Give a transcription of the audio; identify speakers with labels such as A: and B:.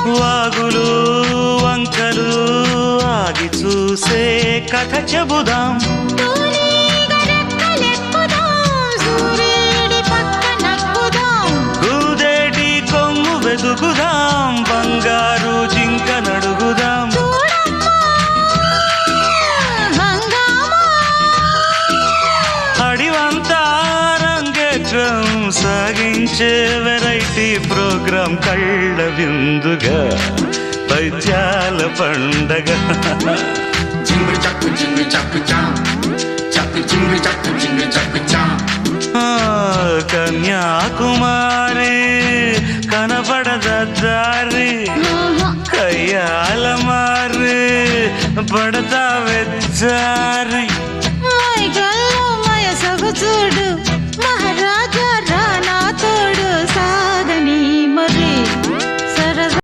A: వాగులు వంకలు ఆగి చూసే కథ చెబుదాం. గూదేటి కొమ్ము వెతుకుదాం, బంగారు జింక నడుగుదాం. అడివంతా రంగేట్రం సాగించే వెరైటీ ప్రోగ్రాం కళ్ళ విందుగా పైత్యాల పండగ. కన్యాకుమారి కనపడద దారి, కయ్యాల మారి పడతా వెచ్చారి.